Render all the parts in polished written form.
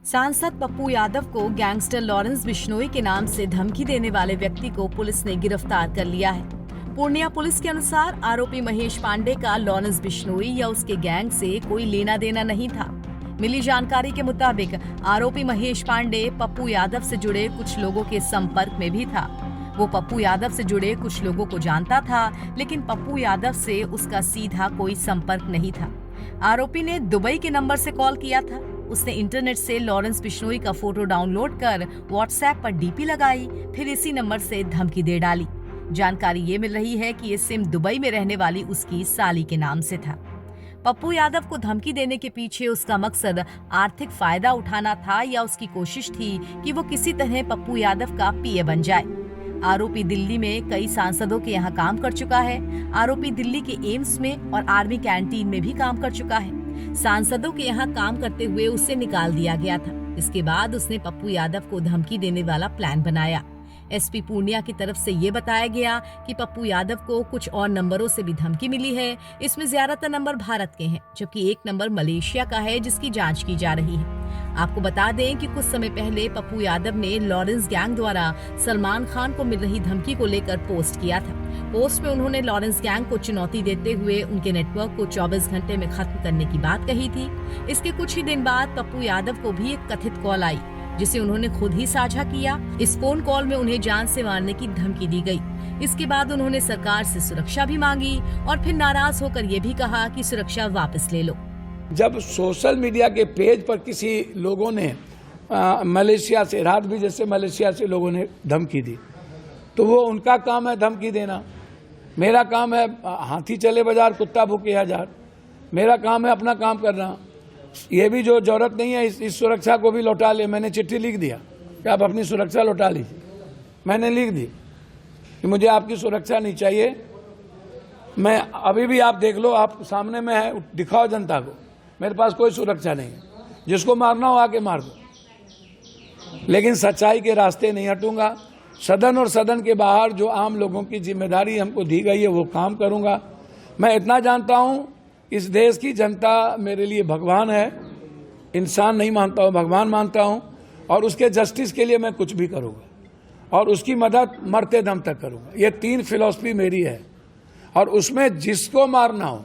सांसद पप्पू यादव को gangster Lawrence Bishnoi के नाम से धमकी देने वाले व्यक्ति को पुलिस ने गिरफ्तार कर लिया है। पूर्णिया पुलिस के अनुसार आरोपी महेश पांडे का लॉरेंस बिश्नोई या उसके गैंग से कोई लेना देना नहीं था। मिली जानकारी के मुताबिक आरोपी महेश पांडे पप्पू यादव से जुड़े कुछ लोगों के संपर्क में भी था। वो पप्पू यादव से जुड़े कुछ लोगों को जानता था, लेकिन पप्पू यादव से उसका सीधा कोई संपर्क नहीं था। आरोपी ने दुबई के नंबर से कॉल किया था। उसने इंटरनेट से लॉरेंस बिश्नोई का फोटो डाउनलोड कर व्हाट्सएप पर डीपी लगाई, फिर इसी नंबर से धमकी दे डाली। जानकारी ये मिल रही है कि ये सिम दुबई में रहने वाली उसकी साली के नाम से था। पप्पू यादव को धमकी देने के पीछे उसका मकसद आर्थिक फायदा उठाना था या उसकी कोशिश थी कि वो किसी तरह पप्पू यादव का पीए बन जाए। आरोपी दिल्ली में कई सांसदों के यहाँ काम कर चुका है। आरोपी दिल्ली के एम्स में और आर्मी कैंटीन में भी काम कर चुका है। सांसदों के यहाँ काम करते हुए उसे निकाल दिया गया था। इसके बाद उसने पप्पू यादव को धमकी देने वाला प्लान बनाया। एसपी पूर्णिया की तरफ से ये बताया गया कि पप्पू यादव को कुछ और नंबरों से भी धमकी मिली है। इसमें ज्यादातर नंबर भारत के हैं, जबकि एक नंबर मलेशिया का है जिसकी जांच की जा रही है। आपको बता दें कि कुछ समय पहले पप्पू यादव ने लॉरेंस गैंग द्वारा सलमान खान को मिल रही धमकी को लेकर पोस्ट किया था। पोस्ट में उन्होंने लॉरेंस गैंग को चुनौती देते हुए उनके नेटवर्क को 24 घंटे में खत्म करने की बात कही थी। इसके कुछ ही दिन बाद पप्पू यादव को भी एक कथित कॉल आई, जिसे उन्होंने खुद ही साझा किया। इस फोन कॉल में उन्हें जान से मारने की धमकी दी गई। इसके बाद उन्होंने सरकार से सुरक्षा भी मांगी और फिर नाराज होकर ये भी कहा कि सुरक्षा वापस ले लो। जब सोशल मीडिया के पेज पर किसी लोगों ने मलेशिया से, रात भी जैसे मलेशिया से लोगों ने धमकी दी, तो वो उनका काम है धमकी देना। मेरा काम है हाथी चले बाजार कुत्ता भूखे हजार। मेरा काम है अपना काम करना। ये भी जो जरूरत नहीं है इस सुरक्षा को भी लौटा ले। मैंने चिट्ठी लिख दिया कि आप अपनी सुरक्षा लौटा लीजिए। मैंने लिख दी कि मुझे आपकी सुरक्षा नहीं चाहिए। मैं अभी भी आप देख लो, आप सामने में है, दिखाओ जनता को, मेरे पास कोई सुरक्षा नहीं है। जिसको मारना हो आके मार दो, लेकिन सच्चाई के रास्ते नहीं हटूंगा। सदन और सदन के बाहर जो आम लोगों की जिम्मेदारी हमको दी गई है वो काम करूंगा। मैं इतना जानता हूं, इस देश की जनता मेरे लिए भगवान है। इंसान नहीं मानता हूं, भगवान मानता हूं, और उसके जस्टिस के लिए मैं कुछ भी करूंगा और उसकी मदद मरते दम तक करूंगा। ये 3 फिलॉसफी मेरी है और उसमें जिसको मारना हो,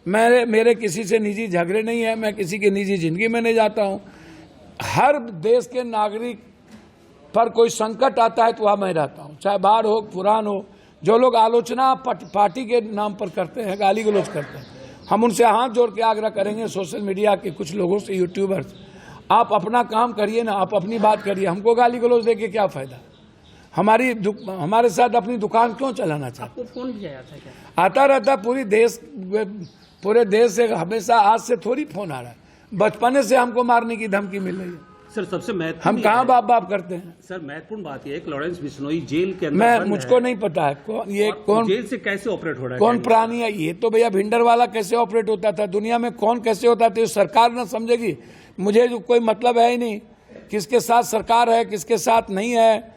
मेरे किसी से निजी झगड़े नहीं है। मैं किसी की निजी जिंदगी में नहीं जाता हूं। हर देश के नागरिक पर कोई संकट आता है तो वहां मैं रहता हूं, चाहे बाढ़ हो, पुरान हो। जो लोग आलोचना पार्टी के नाम पर करते हैं, गाली गलौज करते हैं, हम उनसे हाथ जोड़ के आग्रह करेंगे, सोशल मीडिया के कुछ लोगों से, यूट्यूबर्स, आप अपना काम करिए ना, आप अपनी बात करिए। हमको गाली गलौज देके क्या फायदा? हमारे साथ अपनी दुकान क्यों चलाना चाहते? आपको फोन भी आया था क्या? आता रहता। पूरे देश से हमेशा, आज से थोड़ी फोन आ रहा है। बचपने से हमको मारने की धमकी मिल रही है। सर, सबसे महत्वपूर्ण, हम कहाँ बाप बाप करते हैं? सर, महत्वपूर्ण बात यह है कि लॉरेंस बिश्नोई जेल के अंदर मुझको नहीं पता है कौन जेल से कैसे ऑपरेट हो रहा है, कौन प्राणी है। ये तो भैया भिंडर वाला कैसे ऑपरेट होता था, दुनिया में कौन कैसे होता था, सरकार ना समझेगी। मुझे कोई मतलब है ही नहीं किसके साथ सरकार है, किसके साथ नहीं है।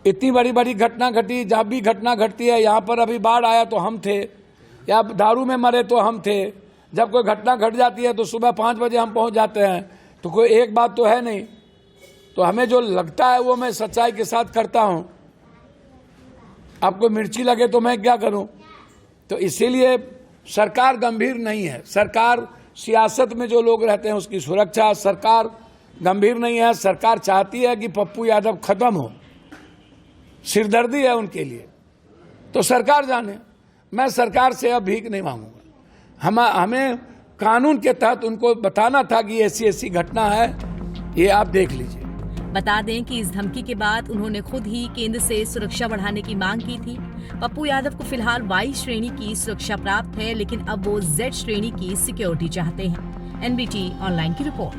इतनी बड़ी बड़ी घटना घटी, जब भी घटना घटती है, यहाँ पर अभी बाढ़ आया तो हम थे, या दारू में मरे तो हम थे। जब कोई घटना घट जाती है तो सुबह 5 बजे हम पहुँच जाते हैं। तो कोई एक बात तो है नहीं। तो हमें जो लगता है वो मैं सच्चाई के साथ करता हूं। आपको मिर्ची लगे तो मैं क्या करूं? तो इसीलिए सरकार गंभीर नहीं है। सरकार, सियासत में जो लोग रहते हैं उसकी सुरक्षा, सरकार गंभीर नहीं है। सरकार चाहती है कि पप्पू यादव खत्म हो, सिरदर्दी है उनके लिए। तो सरकार जाने, मैं सरकार से अब भीख नहीं मांगूंगा। हमें कानून के तहत उनको बताना था कि ऐसी घटना है, ये आप देख लीजिए। बता दें कि इस धमकी के बाद उन्होंने खुद ही केंद्र से सुरक्षा बढ़ाने की मांग की थी। पप्पू यादव को फिलहाल Y श्रेणी की सुरक्षा प्राप्त है, लेकिन अब वो Z श्रेणी की सिक्योरिटी चाहते हैं। NBT ऑनलाइन की रिपोर्ट।